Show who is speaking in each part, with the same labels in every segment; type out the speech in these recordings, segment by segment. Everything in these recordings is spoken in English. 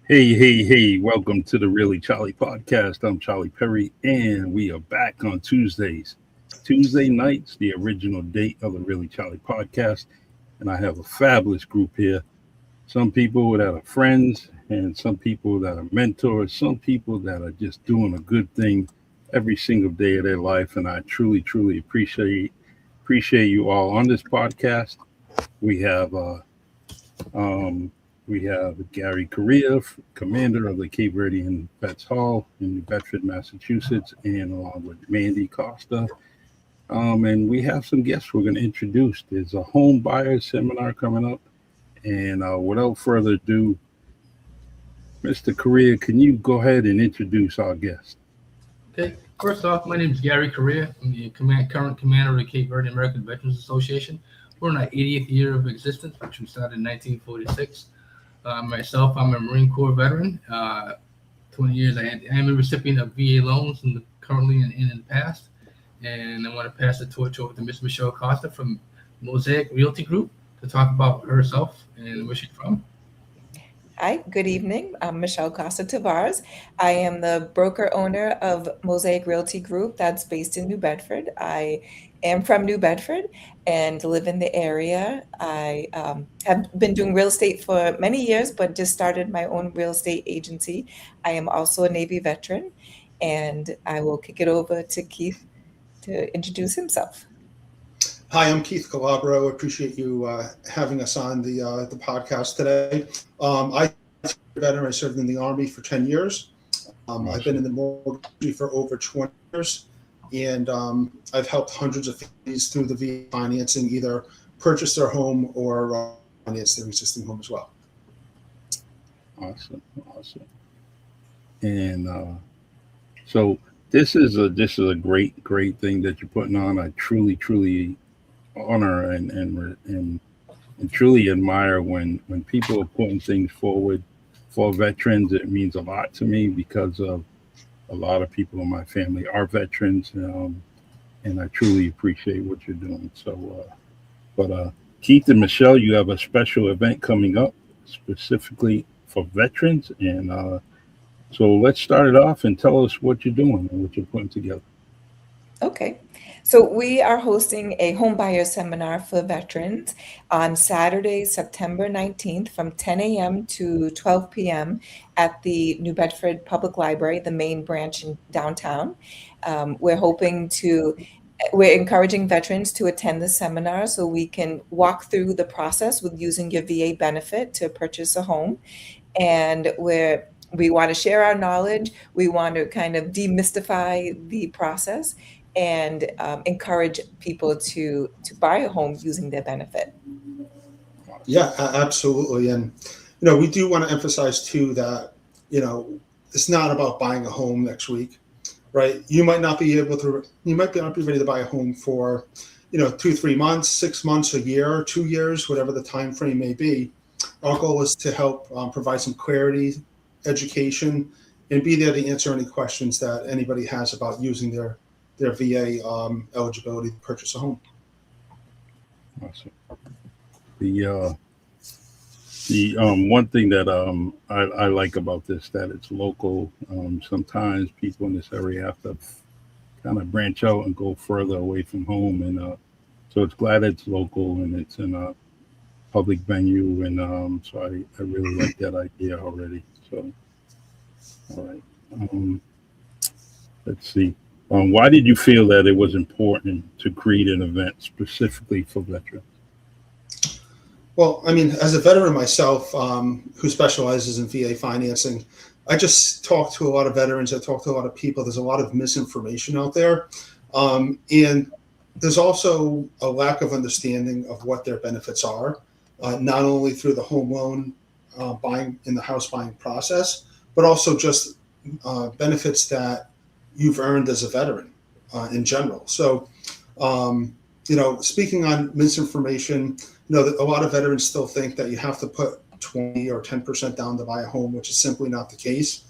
Speaker 1: Hey, welcome to the Really Charlie podcast. I'm Charlie Perry, and we are back on Tuesdays. Tuesday nights, the original date of the Really Charlie podcast. And I have a fabulous group here. Some people that are friends, and some people that are mentors, some people that are just doing a good thing every single day of their life. And I truly appreciate you all on this podcast. We have um, we have Gary Correa, commander of the Cape Verdean Vets Hall in New Bedford, Massachusetts, and along with Mandy Costa. And we have some guests we're going to introduce. There's a home buyer seminar coming up. And without further ado, Mr. Correa, can you go ahead and introduce our guest?
Speaker 2: Okay. First off, my name is Gary Correa. I'm the current commander of the Cape Verde American Veterans Association. We're in our 80th year of existence, which we started in 1946. Myself, I'm a Marine Corps veteran. 20 years. I am a recipient of VA loans currently and in the past. And I want to pass the torch over to Miss Michelle Costa from Mosaic Realty Group to talk about herself and where she's from.
Speaker 3: Hi, good evening. I'm Michelle COSTA-TAVARES. I am the broker owner of Mosaic Realty Group that's based in New Bedford. I am from New Bedford and live in the area. I have been doing real estate for many years, but just started my own real estate agency. I am also a Navy veteran, and I will kick it over to Keith to introduce himself.
Speaker 4: Hi, I'm Keith CALABRO. Appreciate you having us on the podcast today. I'm a veteran. I served in the Army for 10 years. I've been in the mortgage industry for over 20 years, and I've helped hundreds of families through the VA financing, either purchase their home or finance their existing home as well.
Speaker 1: Awesome. And so this is a great thing that you're putting on. I truly honor and truly admire when people are putting things forward for veterans. It means a lot to me because of a lot of people in my family are veterans, and I truly appreciate what you're doing. So, but Keith and Michelle, you have a special event coming up specifically for veterans, and so let's start it off and tell us what you're doing and what you're putting together.
Speaker 3: Okay. So we are hosting a home buyer seminar for veterans on Saturday, September 19th from 10 a.m. to 12 p.m. at the New Bedford Public Library, the main branch in downtown. We're encouraging veterans to attend the seminar so we can walk through the process with using your VA benefit to purchase a home. And we want to share our knowledge. We want to kind of demystify the process and encourage people to buy a home using their benefit.
Speaker 4: Yeah, absolutely. And, we do want to emphasize too that, it's not about buying a home next week, right? You might not be ready to buy a home for, 2-3 months, 6 months, a year, 2 years, whatever the time frame may be. Our goal is to help provide some clarity, education, and be there to answer any questions that anybody has about using their VA eligibility to purchase a home.
Speaker 1: Awesome. The one thing that I like about this, that it's local. Sometimes people in this area have to kind of branch out and go further away from home, and so it's glad it's local and it's in a public venue, and so I really like that idea already. So, all right. Let's see. Why did you feel that it was important to create an event specifically for veterans?
Speaker 4: Well, I mean, as a veteran myself, who specializes in VA financing, I just talk to a lot of veterans. I talk to a lot of people. There's a lot of misinformation out there. And there's also a lack of understanding of what their benefits are, not only through the home loan buying in the house buying process, but also just benefits that you've earned as a veteran in general. So, speaking on misinformation, a lot of veterans still think that you have to put 20 or 10% down to buy a home, which is simply not the case.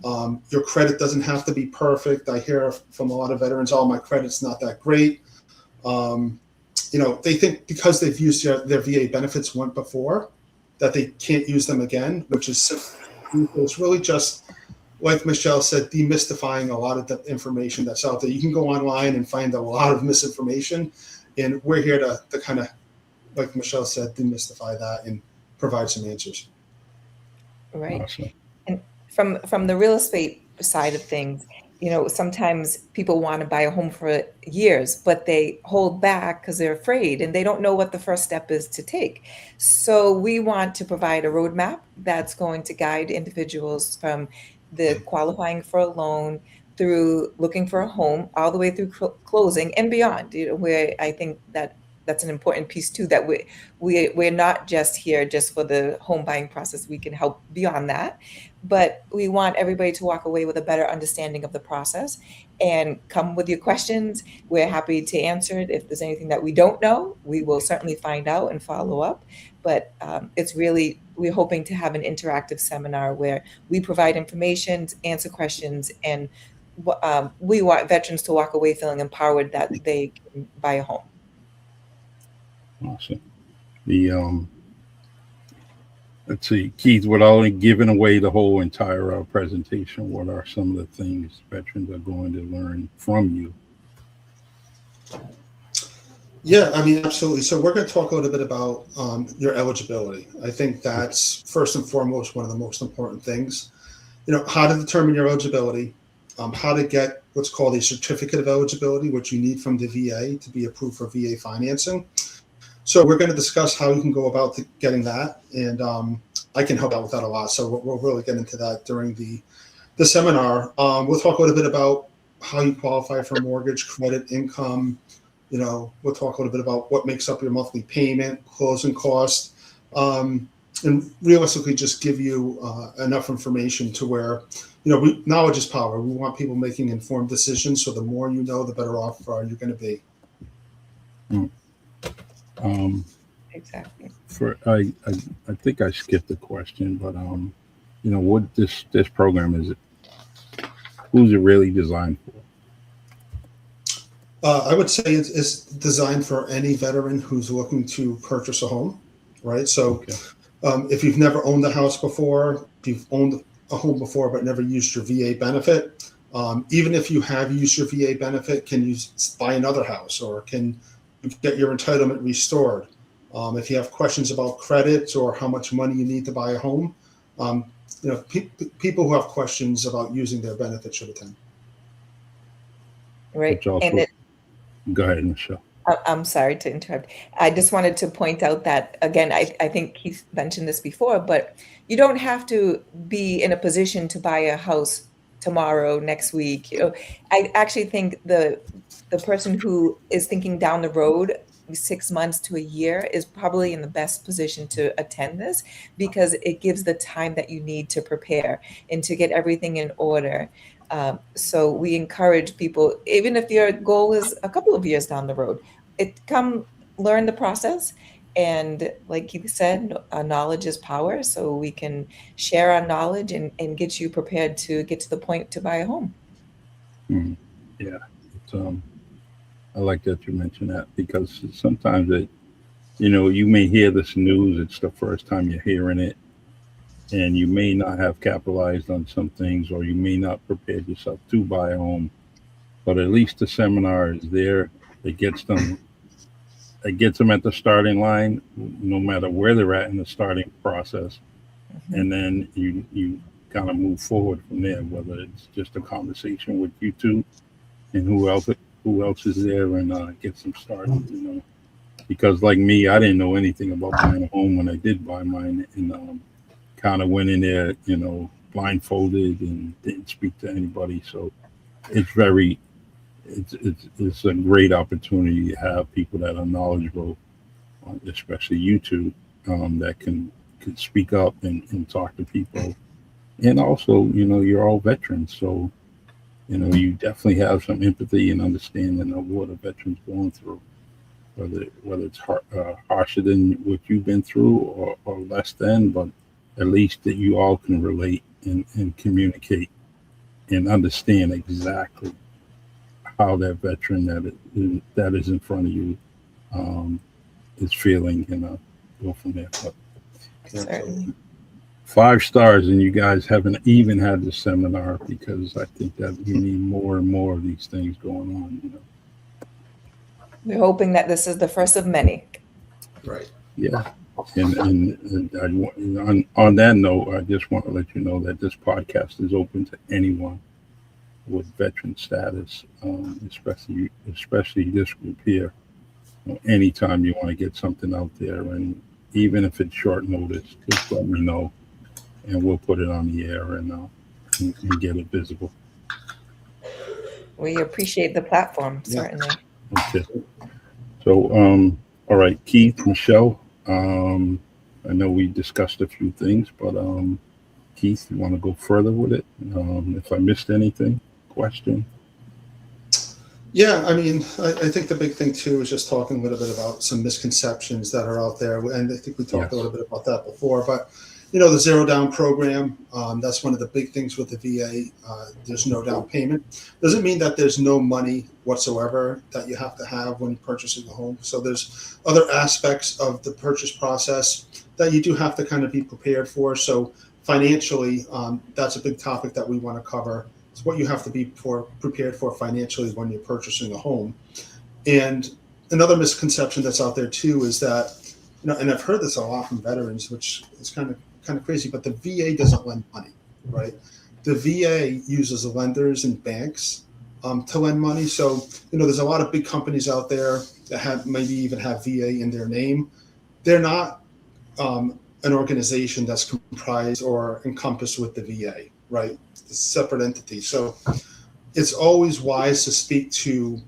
Speaker 4: Your credit doesn't have to be perfect. I hear from a lot of veterans, "Oh, my credit's not that great." They think because they've used their VA benefits once before that they can't use them again, which is It's really just, like Michelle said, demystifying a lot of the information that's out there. You can go online and find a lot of misinformation, and we're here to kind of, like Michelle said, demystify that and provide some answers.
Speaker 3: Right.
Speaker 1: Awesome.
Speaker 3: And from the real estate side of things, sometimes people want to buy a home for years, but they hold back because they're afraid and they don't know what the first step is to take. So we want to provide a roadmap that's going to guide individuals from the qualifying for a loan through looking for a home, all the way through closing and beyond. Where I think that's an important piece too, that we're not just here just for the home buying process. We can help beyond that, but we want everybody to walk away with a better understanding of the process and come with your questions. We're happy to answer it. If there's anything that we don't know, we will certainly find out and follow up. But we're hoping to have an interactive seminar where we provide information, answer questions, and we want veterans to walk away feeling empowered that they can buy a home.
Speaker 1: Awesome. Let's see, Keith, without giving away the whole entire presentation, what are some of the things veterans are going to learn from you?
Speaker 4: Yeah, I mean, absolutely. So we're going to talk a little bit about your eligibility. I think that's first and foremost one of the most important things. How to determine your eligibility, how to get what's called a certificate of eligibility, which you need from the VA to be approved for VA financing. So we're going to discuss how you can go about getting that, and I can help out with that a lot. So we'll really get into that during the seminar. We'll talk a little bit about how you qualify for mortgage, credit, income. We'll talk a little bit about what makes up your monthly payment, closing costs, and realistically just give you enough information to where, knowledge is power. We want people making informed decisions. So the more you know, the better off you're going to be.
Speaker 3: Exactly.
Speaker 1: I think I skipped the question, but what this program is, who's it really designed for?
Speaker 4: I would say it's designed for any veteran who's looking to purchase a home, right? So okay. If you've never owned a house before, if you've owned a home before but never used your VA benefit, even if you have used your VA benefit, can you buy another house, or can you get your entitlement restored? If you have questions about credit or how much money you need to buy a home, people who have questions about using their benefits should attend.
Speaker 3: Right.
Speaker 1: Go ahead, Michelle.
Speaker 3: I'm sorry to interrupt. I just wanted to point out that, again, I think Keith mentioned this before, but you don't have to be in a position to buy a house tomorrow, next week. I actually think the person who is thinking down the road 6 months to a year is probably in the best position to attend this, because it gives the time that you need to prepare and to get everything in order. So we encourage people, even if your goal is a couple of years down the road, come learn the process. And like Keith said, knowledge is power. So we can share our knowledge and get you prepared to get to the point to buy a home.
Speaker 1: Yeah. I like that you mentioned that, because sometimes you may hear this news, it's the first time you're hearing it, and you may not have capitalized on some things, or you may not prepare yourself to buy a home, but at least the seminar is there. It gets them at the starting line, no matter where they're at in the starting process. Mm-hmm. And then you kind of move forward from there, whether it's just a conversation with you two and who else is there, and get them started, because like me, I didn't know anything about buying a home when I did buy mine, and kind of went in there, blindfolded and didn't speak to anybody. So it's a great opportunity to have people that are knowledgeable, especially you two, that can speak up and talk to people. And also, you're all veterans, so you definitely have some empathy and understanding of what a veteran's going through, whether it's harsher than what you've been through or less than, but at least that you all can relate and communicate and understand exactly how that veteran that is in front of you is feeling, and go from there. But,
Speaker 3: certainly.
Speaker 1: 5 stars, and you guys haven't even had the seminar, because I think that we need more and more of these things going on.
Speaker 3: We're hoping that this is the first of many.
Speaker 4: Right.
Speaker 1: Yeah. And on that note, I just want to let you know that this podcast is open to anyone with veteran status, especially this group here. Anytime you want to get something out there, and even if it's short notice, just let me know, and we'll put it on the air and get it visible.
Speaker 3: We appreciate the platform, certainly.
Speaker 1: Okay. So, all right, Keith, Michelle, I know we discussed a few things, but Keith, you want to go further with it? If I missed anything, question?
Speaker 4: Yeah, I mean, I think the big thing too is just talking a little bit about some misconceptions that are out there, and I think we talked a little bit about that before. But the zero down program, that's one of the big things with the VA. There's no down payment. Doesn't mean that there's no money whatsoever that you have to have when purchasing a home. So there's other aspects of the purchase process that you do have to kind of be prepared for. So financially, that's a big topic that we want to cover. It's what you have to be prepared for financially when you're purchasing a home. And another misconception that's out there too is that, and I've heard this a lot from veterans, which is kind of crazy, but the VA doesn't lend money, right? The VA uses lenders and banks to lend money. So, there's a lot of big companies out there that maybe even have VA in their name. They're not an organization that's comprised or encompassed with the VA, right? It's a separate entity. So it's always wise to speak to,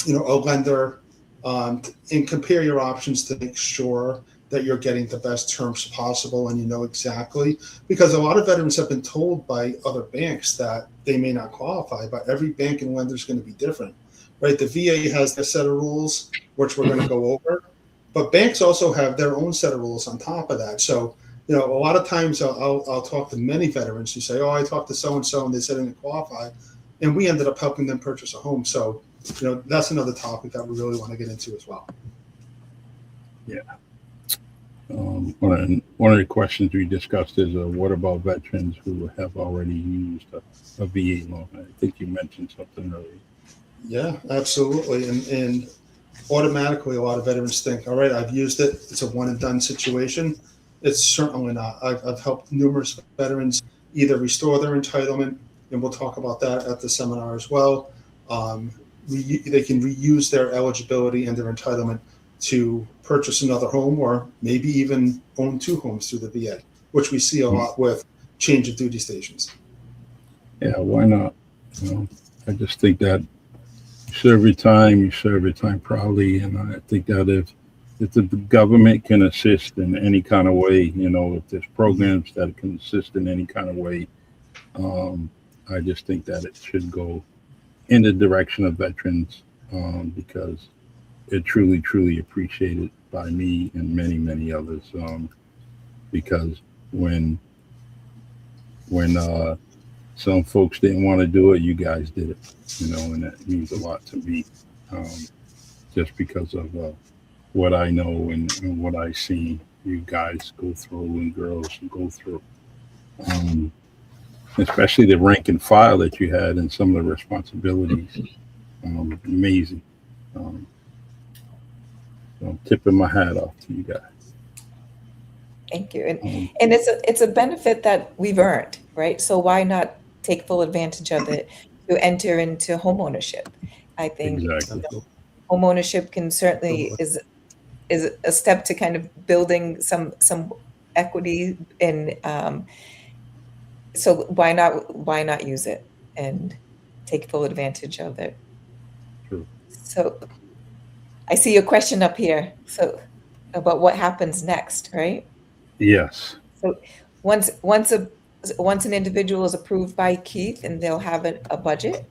Speaker 4: a lender and compare your options to make sure that you're getting the best terms possible, and exactly, because a lot of veterans have been told by other banks that they may not qualify, but every bank and lender is going to be different, right? The VA has their set of rules, which we're going to go over, but banks also have their own set of rules on top of that. So, a lot of times I'll talk to many veterans who say, oh, I talked to so-and-so and they said I didn't qualify, and we ended up helping them purchase a home. So, that's another topic that we really want to get into as well.
Speaker 1: Yeah. One of the questions we discussed is, what about veterans who have already used a VA loan? I think you mentioned something earlier.
Speaker 4: Yeah, absolutely. And automatically, a lot of veterans think, all right, I've used it. It's a one and done situation. It's certainly not. I've helped numerous veterans either restore their entitlement, and we'll talk about that at the seminar as well. They can reuse their eligibility and their entitlement to purchase another home, or maybe even own 2 homes through the VA, which we see a lot with change of duty stations.
Speaker 1: Yeah, why not? I just think that you serve your time proudly, and I think that if the government can assist in any kind of way, if there's programs that can assist in any kind of way, I just think that it should go in the direction of veterans, because it's truly, truly appreciated by me and many, many others. Because when some folks didn't want to do it, you guys did it, and that means a lot to me, just because of what I know and what I see you guys go through and girls go through. Especially the rank and file that you had and some of the responsibilities. Amazing. So I'm tipping my hat off to you guys.
Speaker 3: Thank you. And it's a benefit that we've earned, right? So why not take full advantage of it to enter into home ownership? I think
Speaker 1: exactly.
Speaker 3: Home ownership can certainly is a step to kind of building some equity, and so why not use it and take full advantage of it?
Speaker 1: True.
Speaker 3: So I see your question up here. So about what happens next, right?
Speaker 1: Yes.
Speaker 3: So once an individual is approved by Keith and they'll have a budget,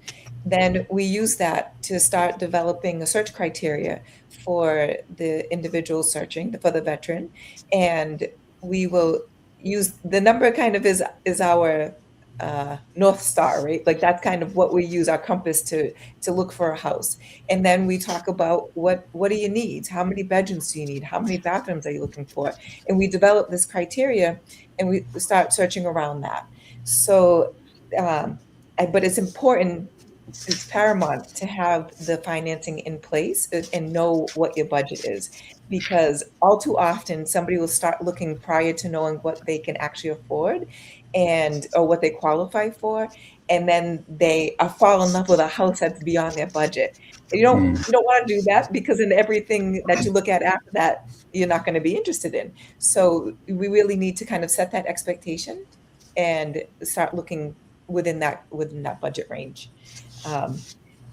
Speaker 3: then we use that to start developing a search criteria for the individual searching, for the veteran, and we will use the number kind of is our North Star, right? Like that's kind of what we use, our compass to look for a house. And then we talk about what are your needs? How many bedrooms do you need? How many bathrooms are you looking for? And we develop this criteria, and we start searching around that. So, but it's important, it's paramount to have the financing in place and know what your budget is, because all too often somebody will start looking prior to knowing what they can actually afford and or what they qualify for, and then they are fall in love with a house that's beyond their budget. You don't want to do that, because in everything that you look at after that, you're not going to be interested in. So we really need to kind of set that expectation and start looking within that budget range.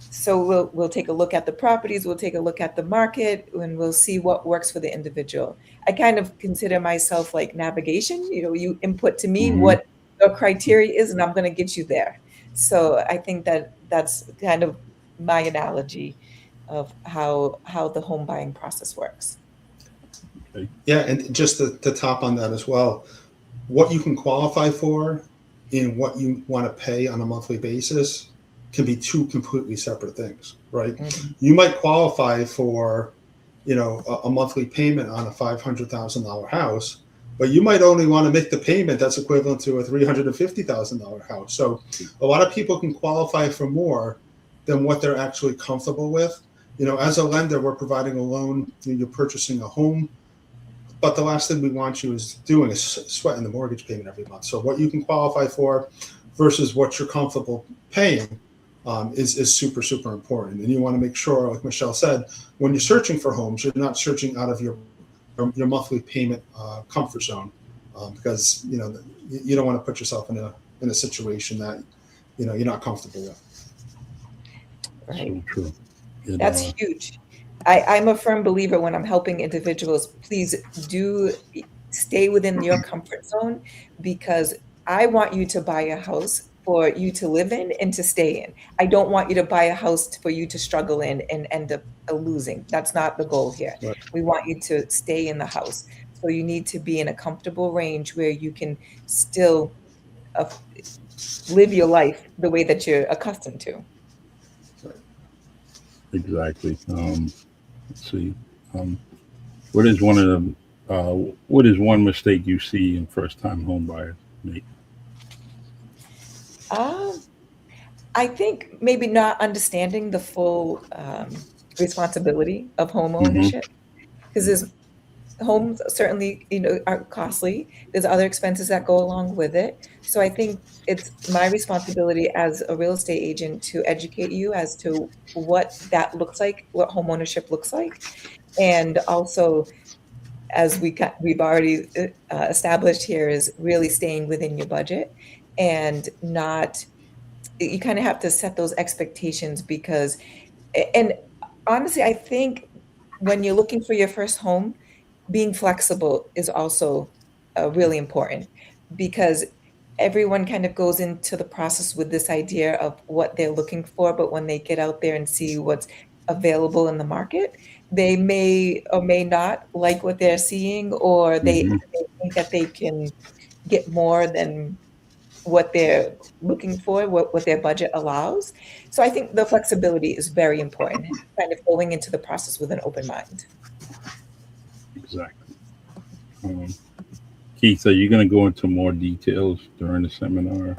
Speaker 3: So we'll take a look at the properties, we'll take a look at the market, and we'll see what works for the individual. I kind of consider myself like navigation. You input to me what your criteria is, and I'm going to get you there. So I think that's kind of my analogy of how the home buying process works.
Speaker 4: Yeah, and just to top on that as well, what you can qualify for and what you want to pay on a monthly basis can be two completely separate things, right? You might qualify for, a monthly payment on a $500,000 house, but you might only want to make the payment that's equivalent to a $350,000 house. So a lot of people can qualify for more than what they're actually comfortable with. As a lender, we're providing a loan, you're purchasing a home, but the last thing we want you doing is sweating the mortgage payment every month. So what you can qualify for versus what you're comfortable paying is super, super important. And you want to make sure, like Michelle said, when you're searching for homes, you're not searching out of your monthly payment comfort zone, because you don't want to put yourself in a situation that you're not comfortable with.
Speaker 3: Right.
Speaker 1: So true.
Speaker 3: That's huge. I'm a firm believer when I'm helping individuals, please do stay within your comfort zone, because I want you to buy a house for you to live in and to stay in. I don't want you to buy a house for you to struggle in and end up losing. That's not the goal here.
Speaker 4: Right.
Speaker 3: We want you to stay in the house. So you need to be in a comfortable range where you can still live your life the way that you're accustomed to.
Speaker 1: Exactly. Let's see. What is one mistake you see in first-time home buyers make?
Speaker 3: I think maybe not understanding the full responsibility of home ownership, because homes certainly are costly. There's other expenses that go along with it. So I think it's my responsibility as a real estate agent to educate you as to what that looks like, what home ownership looks like, and also, as we've already established here, is really staying within your budget and not. You kind of have to set those expectations, because, and honestly, I think when you're looking for your first home, being flexible is also really important, because everyone kind of goes into the process with this idea of what they're looking for, but when they get out there and see what's available in the market, they may or may not like what they're seeing, or they think that they can get more than what they're looking for, what their budget allows. So I think the flexibility is very important, kind of going into the process with an open mind.
Speaker 1: Exactly. Keith, are you going to go into more details during the seminar?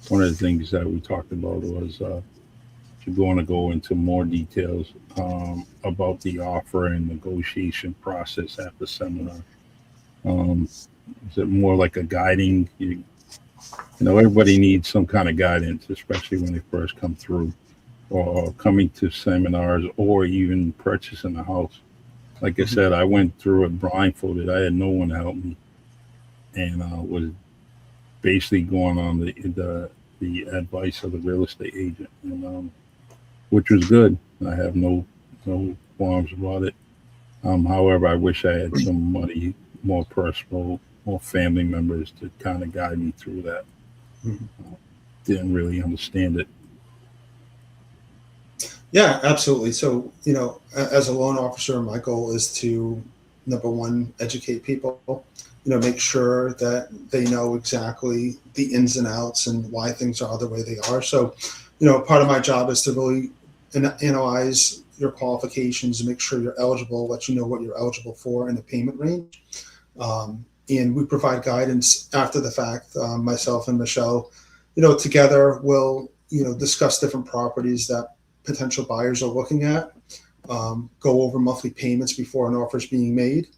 Speaker 1: One of the things that we talked about was you're going to go into more details about the offer and negotiation process at the seminar. Is it more like a guiding? Everybody needs some kind of guidance, especially when they first come through, or coming to seminars, or even purchasing a house. Like I said, I went through it blindfolded. I had no one to help me, and was basically going on the advice of the real estate agent, which was good. I have no qualms about it. However, I wish I had somebody more personal, more family members to kind of guide me through that. Didn't really understand it.
Speaker 4: Yeah, absolutely. So, as a loan officer, my goal is to, number one, educate people, make sure that they know exactly the ins and outs and why things are the way they are. So, part of my job is to really analyze your qualifications and make sure you're eligible, let you know what you're eligible for in the payment range. And we provide guidance after the fact. Myself and Michelle, together we'll, discuss different properties that potential buyers are looking at, go over monthly payments before an offer is being made.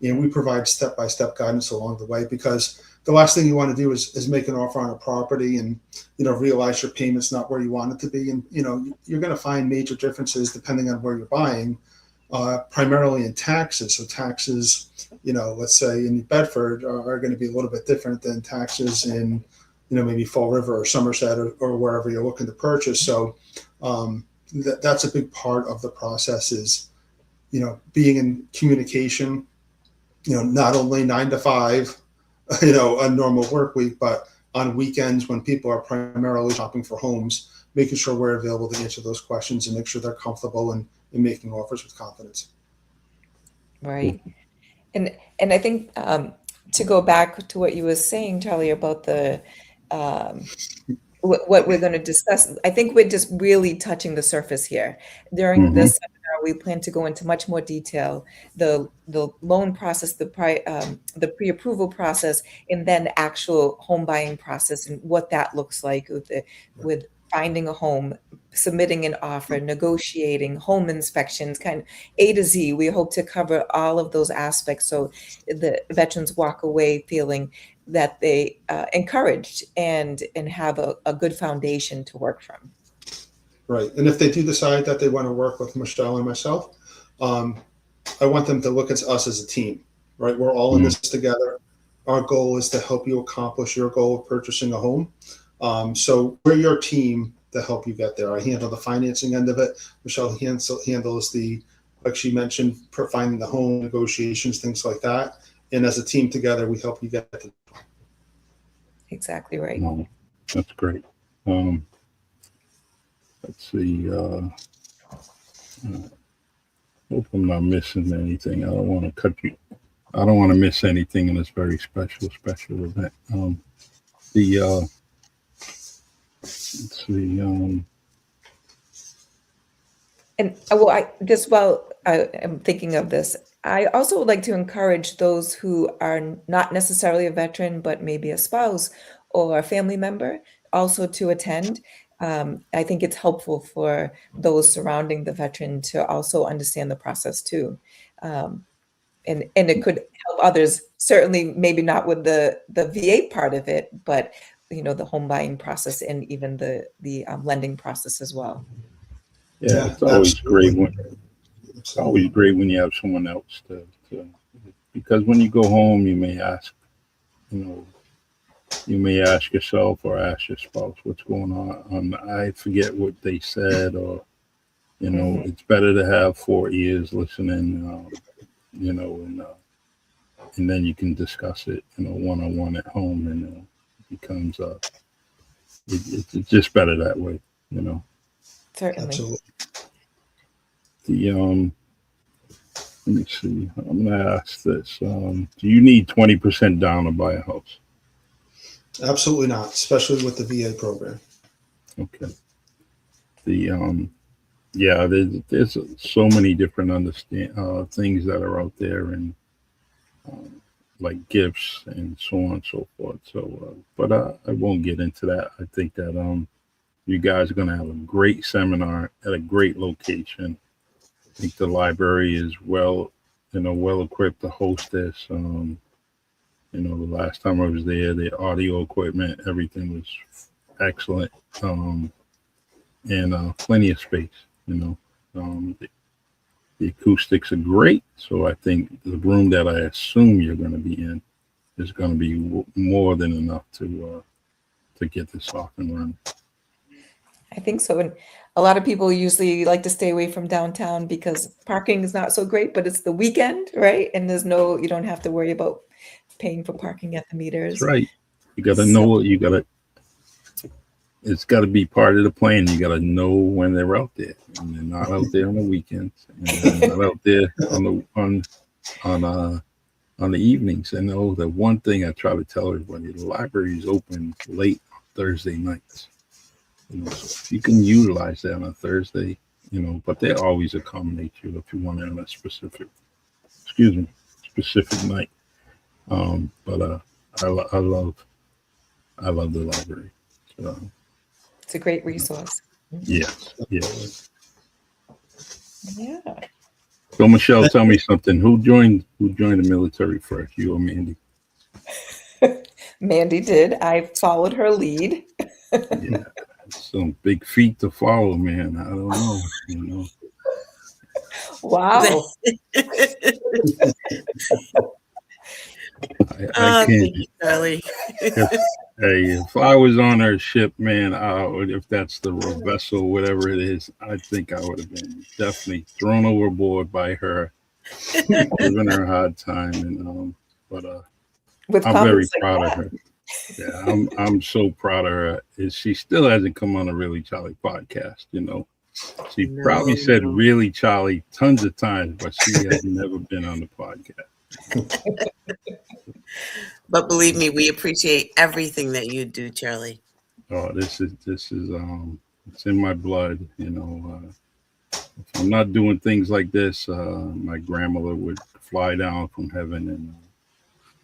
Speaker 4: And we provide step-by-step guidance along the way, because the last thing you want to do is make an offer on a property and, realize your payment's not where you want it to be. And, you're going to find major differences depending on where you're buying, primarily in taxes. So taxes, let's say in Bedford are going to be a little bit different than taxes in, maybe Fall River or Somerset or wherever you're looking to purchase. So that's a big part of the process is, being in communication, not only 9 to 5, a normal work week, but on weekends when people are primarily shopping for homes, making sure we're available to answer those questions and make sure they're comfortable in making offers with confidence.
Speaker 3: Right. And I think to go back to what you were saying, Charlie, about the what we're going to discuss, I think we're just really touching the surface here. During this seminar, we plan to go into much more detail, the loan process, the pre-approval process, and then actual home buying process and what that looks like with finding a home, submitting an offer, negotiating, home inspections, kind of A to Z. We hope to cover all of those aspects so the veterans walk away feeling that they encouraged and have a good foundation to work from.
Speaker 4: Right. And if they do decide that they want to work with Michelle and myself, I want them to look at us as a team, right? We're all in this together. Our goal is to help you accomplish your goal of purchasing a home. So we're your team to help you get there. I handle the financing end of it. Michelle handles the, like she mentioned, finding the home, negotiations, things like that. And as a team together, we help you get to.
Speaker 3: Exactly right.
Speaker 1: That's great. Let's see. Hope I'm not missing anything. I don't want to cut you. I don't want to miss anything in this very special event. Let's see.
Speaker 3: And while I am thinking of this, I also would like to encourage those who are not necessarily a veteran, but maybe a spouse or a family member also to attend. I think it's helpful for those surrounding the veteran to also understand the process too. And it could help others, certainly maybe not with the VA part of it, but the home buying process and even the lending process as well.
Speaker 1: Yeah, it's always great when you have someone else to because when you go home, you may ask yourself or ask your spouse what's going on. I forget what they said, or it's better to have 4 ears listening, and then you can discuss it, one-on-one at home, and it becomes it's just better that way,
Speaker 3: Certainly.
Speaker 4: Absolutely.
Speaker 1: Let me see. I'm gonna ask this. Do you need 20% down to buy a house?
Speaker 4: Absolutely not, especially with the VA program.
Speaker 1: Okay. There's so many different things that are out there, and like gifts and so on and so forth. So, but I won't get into that. I think that you guys are going to have a great seminar at a great location. I think the library is well equipped to host this. The last time I was there, the audio equipment, everything was excellent, and plenty of space. The acoustics are great, so I think the room that I assume you're going to be in is going to be more than enough to get this off and running.
Speaker 3: I think so. And a lot of people usually like to stay away from downtown because parking is not so great, but it's the weekend, right? And you don't have to worry about paying for parking at the meters.
Speaker 1: That's right. You got to know it's got to be part of the plan. You got to know when they're out there, and they're not out there on the weekends, and they're not out there on the evenings. And the one thing I try to tell everybody: the library is open late Thursday nights. So if you can utilize that on a Thursday, but they always accommodate you if you want it on a specific night. But I love the library. So,
Speaker 3: It's a great resource.
Speaker 1: yes, yes.
Speaker 3: Yeah.
Speaker 1: So Michelle, tell me something. Who joined the military first? You or Mandy?
Speaker 3: Mandy did. I followed her lead.
Speaker 1: Yeah. Some big feet to follow, man. I don't know.
Speaker 3: Wow.
Speaker 1: I can't.
Speaker 5: Thank you, Charlie.
Speaker 1: If I was on her ship, man, if that's the vessel, whatever it is, I think I would have been definitely thrown overboard by her, giving her a hard time. And
Speaker 3: With
Speaker 1: I'm very
Speaker 3: comments like
Speaker 1: proud of
Speaker 3: that.
Speaker 1: her. Yeah, I'm so proud of her. She still hasn't come on a Really Charlie podcast. She probably said Really Charlie tons of times, but she has never been on the podcast.
Speaker 5: But believe me, we appreciate everything that you do, Charlie.
Speaker 1: Oh, this is it's in my blood. If I'm not doing things like this, my grandmother would fly down from heaven and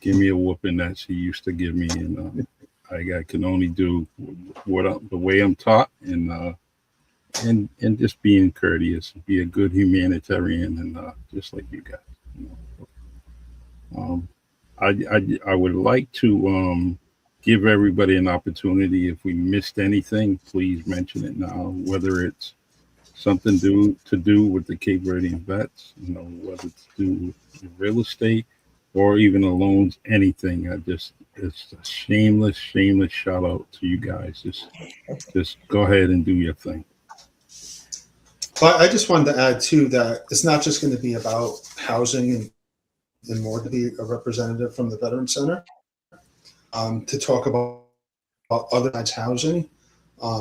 Speaker 1: give me a whooping that she used to give me, and I can only do the way I'm taught, and just being courteous, be a good humanitarian, and just like you guys. I would like to give everybody an opportunity. If we missed anything, please mention it now. Whether it's something to do with the Cape Verdean vets, whether it's to do with real estate or even the loans, anything. It's a shameless shout out to you guys. Just go ahead and do your thing.
Speaker 4: But I just wanted to add too that it's not just going to be about housing and more to be a representative from the Veteran Center to talk about other kinds of housing.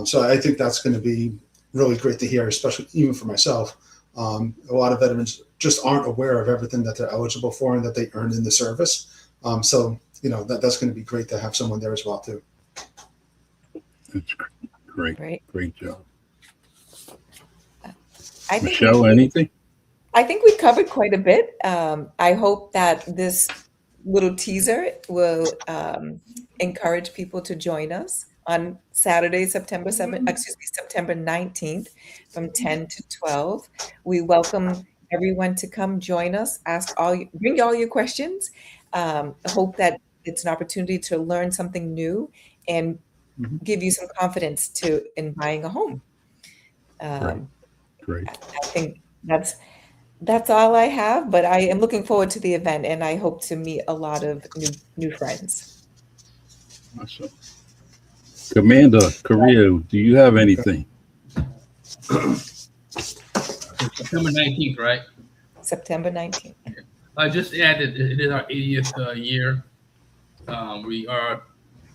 Speaker 4: So I think that's going to be really great to hear, especially even for myself. A lot of veterans just aren't aware of everything that they're eligible for and that they earned in the service. So that's going to be great to have someone there as well too.
Speaker 1: That's great job.
Speaker 3: Michelle,
Speaker 1: anything?
Speaker 3: I think we covered quite a bit. I hope that this little teaser will encourage people to join us on Saturday, September 19th from 10 to 12. We welcome everyone to come join us, bring all your questions. I hope that it's an opportunity to learn something new and give you some confidence in buying a home.
Speaker 1: Great.
Speaker 3: I think that's all I have, but I am looking forward to the event and I hope to meet a lot of new friends.
Speaker 1: Awesome. Commander Korea, do you have anything?
Speaker 2: September 19th, right?
Speaker 3: September 19th.
Speaker 2: I just added, it is our 80th year. We are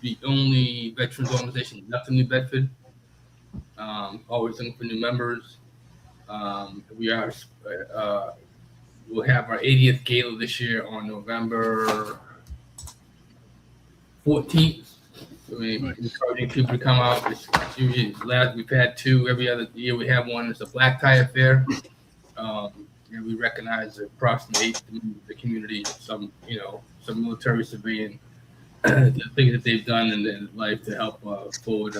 Speaker 2: the only veterans organization left in New Bedford. Always looking for new members. We'll have our 80th gala this year on November 14th. Encouraging people to come out. We've had two every other year. We have one. It's a black tie affair. And we recognize approximately 8 members of the community, some military, civilian, the things that they've done in their life to help forward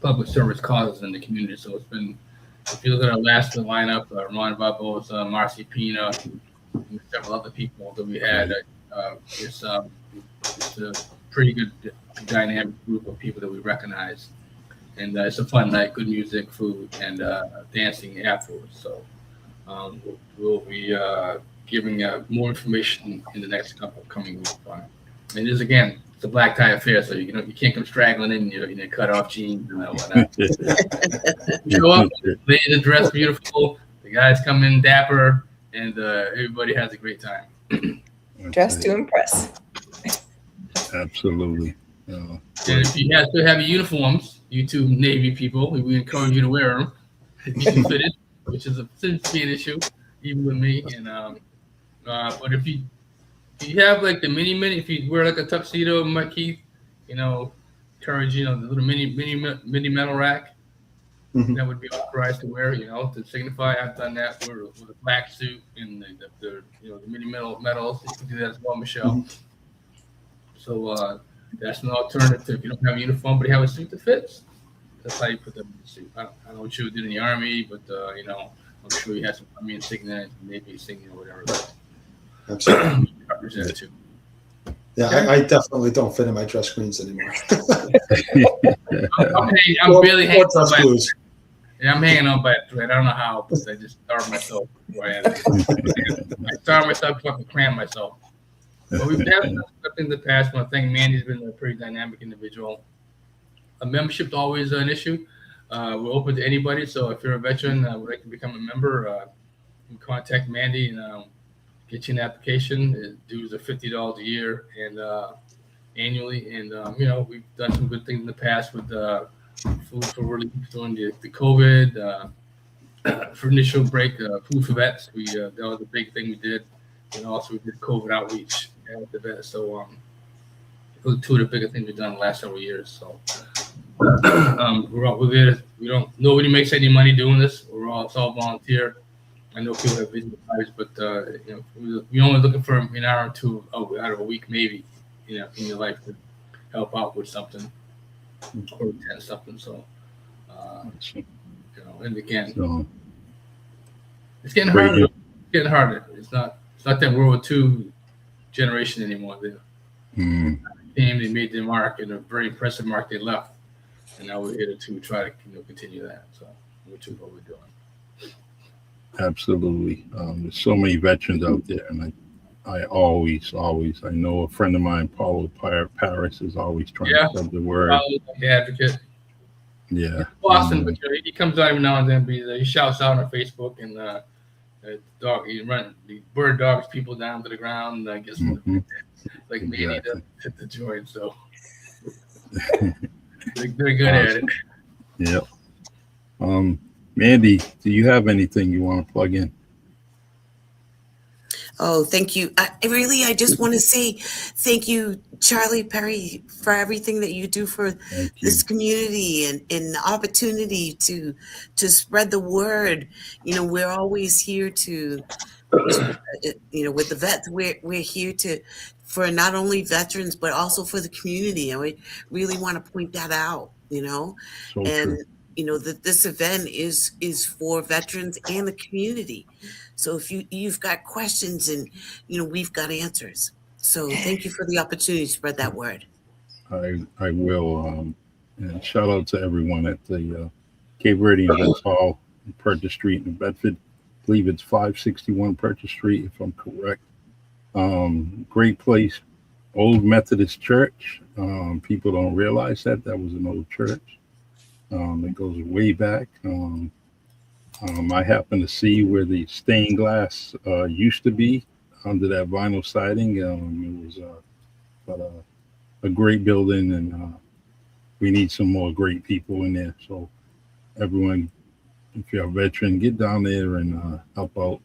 Speaker 2: public service causes in the community. So it's been, if you look at our last lineup, Ron Bubbles, Marcy Pina, and several other people that we had, it's a pretty good dynamic group of people that we recognize. And it's a fun night, good music, food, and dancing afterwards. So we'll be giving more information in the next couple of coming weeks. And this, again, it's a black tie affair, so you can't come straggling in your cut off jeans and whatnot. Show up, ladies are dressed beautiful, the guys come in dapper, and everybody has a great time.
Speaker 3: Dressed to impress.
Speaker 1: Absolutely.
Speaker 2: And if you still have your uniforms, you two Navy people, we encourage you to wear them. Decent fitted, which seems to be an issue, even with me. And but if you have like the mini, if you wear like a tuxedo, Mike Keith, encourage the little mini metal rack.
Speaker 4: Mhm.
Speaker 2: that would be authorized to wear, to signify. I've done that with a black suit and the mini medals. You can do that as well, Michelle.
Speaker 4: Mhm.
Speaker 2: So that's an alternative. If you don't have a uniform, but you have a suit that fits, that's how you put them in the suit. I don't know what you did in the Army, but I'm sure you had some Army insignia, maybe insignia or whatever.
Speaker 4: Absolutely.
Speaker 2: Covers that too.
Speaker 4: Yeah, I definitely don't fit in my dress queens anymore.
Speaker 2: I'm barely hanging on by.
Speaker 4: Blues.
Speaker 2: Yeah, I'm hanging on by a thread. I don't know how, but I just starved myself. I starved myself before I could cram myself. But we've had stuff in the past. I want to thank Mandy's been a pretty dynamic individual. A membership's always an issue. We're open to anybody. So if you're a veteran would like to become a member, you can contact Mandy and get you an application. The dues are $50 a year and annually. And we've done some good things in the past with food for relief during the COVID. For initial break, food for vets. That was a big thing we did. And also we did COVID outreach at the vet. So those are two of the bigger things we've done in the last several years. So we're there. Nobody makes any money doing this. It's all volunteer. I know people have business lives, but we're only looking for an hour or two out of a week, maybe, in your life to help out with something or attend something. So, and again, it's getting harder. It's getting harder. It's not that World War II generation anymore. They came, they made their mark, and a very impressive mark. They left, and now we're here to try to continue that. So, which is what we're doing.
Speaker 1: Absolutely. There's so many veterans out there, and I always, I know a friend of mine, Paulo Paris, is always trying to spread the word.
Speaker 2: Paulo's the advocate.
Speaker 1: Yeah.
Speaker 2: Boston, but he comes out every now and then. But he shouts out on Facebook, and the bird dogs people down to the ground. I guess like Mandy doesn't hit the joint, so they're good at it.
Speaker 1: Yep. Mandy, do you have anything you want to plug in?
Speaker 5: Oh, thank you. I just want to say thank you, Charlie Perry, for everything that you do for this community and the opportunity to spread the word. We're always here to, with the vets, we're here for not only veterans, but also for the community. And we really want to point that out,
Speaker 1: So
Speaker 5: and
Speaker 1: true.
Speaker 5: That this event is for veterans and the community. So if you've got questions, and we've got answers. So thank you for the opportunity to spread that word.
Speaker 1: I will. And shout out to everyone at the Cape Verdean Vets Hall in Purchase Street in Bedford. I believe it's 561 Purchase Street, if I'm correct. Great place. Old Methodist church. People don't realize that was an old church. It goes way back. I happened to see where the stained glass used to be under that vinyl siding. It was a great building, and we need some more great people in there. So everyone, if you're a veteran, get down there and help out.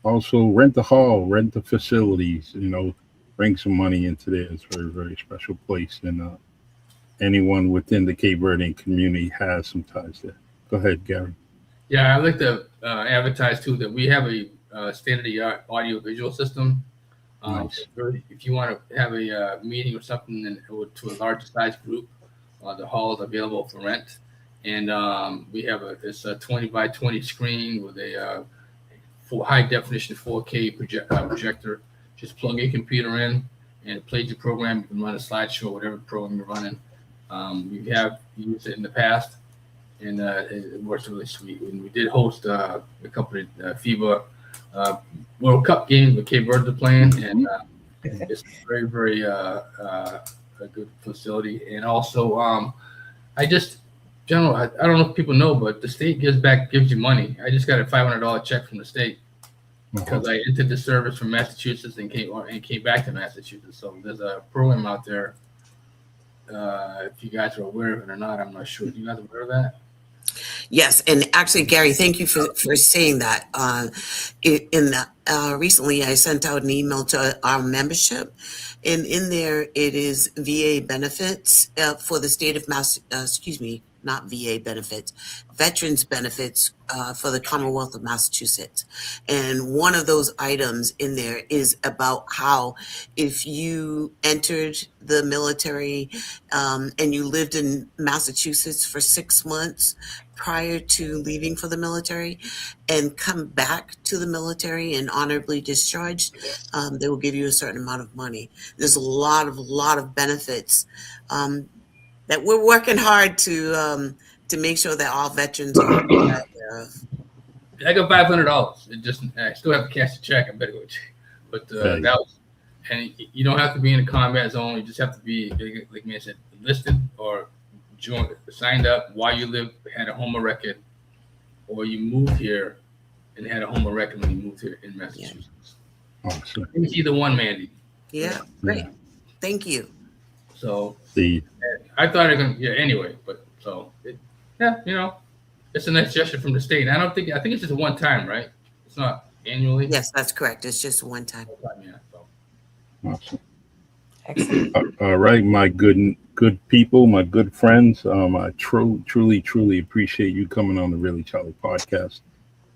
Speaker 1: Also, rent the hall, rent the facilities, bring some money into there. It's a very, very special place. And anyone within the Cape Verdean community has some ties there. Go ahead, Gary.
Speaker 2: Yeah, I'd like to advertise too that we have a state-of-the-art audio-visual system.
Speaker 1: Nice.
Speaker 2: If you want to have a meeting or something to a larger size group, the hall is available for rent. And we have it's a 20 by 20 screen with a high definition 4K projector. Just plug your computer in and it plays your program. You can run a slideshow, whatever program you're running. We have used it in the past, and it works really sweet. And we did host a couple of FIBA World Cup games with Cape Verde playing, and it's very, very a good facility. And also, I don't know if people know, but the state gives you money. I just got a $500 check from the state because I entered the service from Massachusetts and came back to Massachusetts. So there's a program out there. If you guys are aware of it or not, I'm not sure. You guys aware of that?
Speaker 5: Yes, and actually, Gary, thank you for saying that. Recently, I sent out an email to our membership, and in there it is VA benefits for the state of not VA benefits, veterans benefits for the Commonwealth of Massachusetts. And one of those items in there is about how if you entered the military and you lived in Massachusetts for 6 months prior to leaving for the military and come back to the military and honorably discharged, they will give you a certain amount of money. There's a lot of benefits that we're working hard to make sure that all veterans are aware of.
Speaker 2: I got $500. It just I still have to cash the check. I better go check. But that was, and you don't have to be in a combat zone. You just have to be, like I said, enlisted or signed up while you lived, had a home of record, or you moved here and had a home of record when you moved here in Massachusetts.
Speaker 1: Awesome.
Speaker 2: It's either one, Mandy.
Speaker 5: Yeah, great.
Speaker 1: Yeah.
Speaker 5: Thank you.
Speaker 2: So
Speaker 1: The
Speaker 2: I thought it was gonna, anyway, but so it's a nice gesture from the state. I think it's just a one time, right? It's not annually.
Speaker 5: Yes, that's correct. It's just one time.
Speaker 2: Yeah, so.
Speaker 1: awesome.
Speaker 3: Excellent.
Speaker 1: All right, my good people, my good friends. I truly appreciate you coming on the Really Charlie podcast.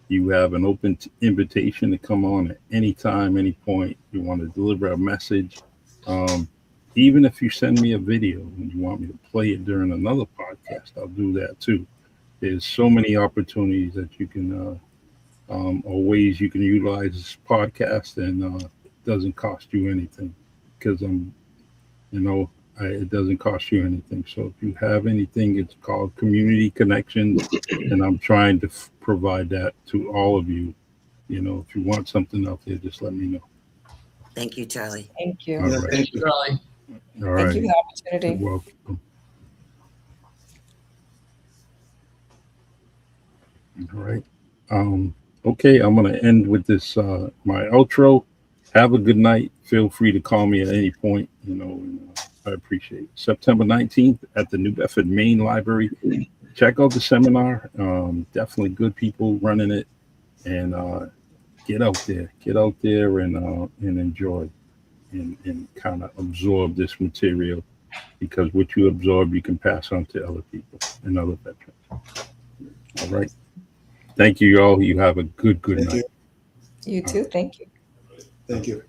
Speaker 1: You have an open invitation to come on at any time, any point. You want to deliver a message. Even if you send me a video and you want me to play it during another podcast, I'll do that too. There's so many opportunities that you can, or ways you can utilize this podcast, and it doesn't cost you anything because it doesn't cost you anything. So if you have anything, it's called community connections, and I'm trying to provide that to all of you. If you want something out there, just let me know.
Speaker 5: Thank you, Charlie.
Speaker 3: Thank you.
Speaker 1: All right.
Speaker 2: Thank you, Charlie.
Speaker 1: All right.
Speaker 3: Thank you for the opportunity.
Speaker 1: You're welcome. All right. Okay, I'm going to end with this, my outro. Have a good night. Feel free to call me at any point, and I appreciate it. September 19th at the New Bedford Main Library. Check out the seminar. Definitely good people running it, and get out there and enjoy and kind of absorb this material, because what you absorb, you can pass on to other people and other veterans. All right. Thank you, y'all. You have a good night.
Speaker 3: You too. Thank you.
Speaker 4: Thank you.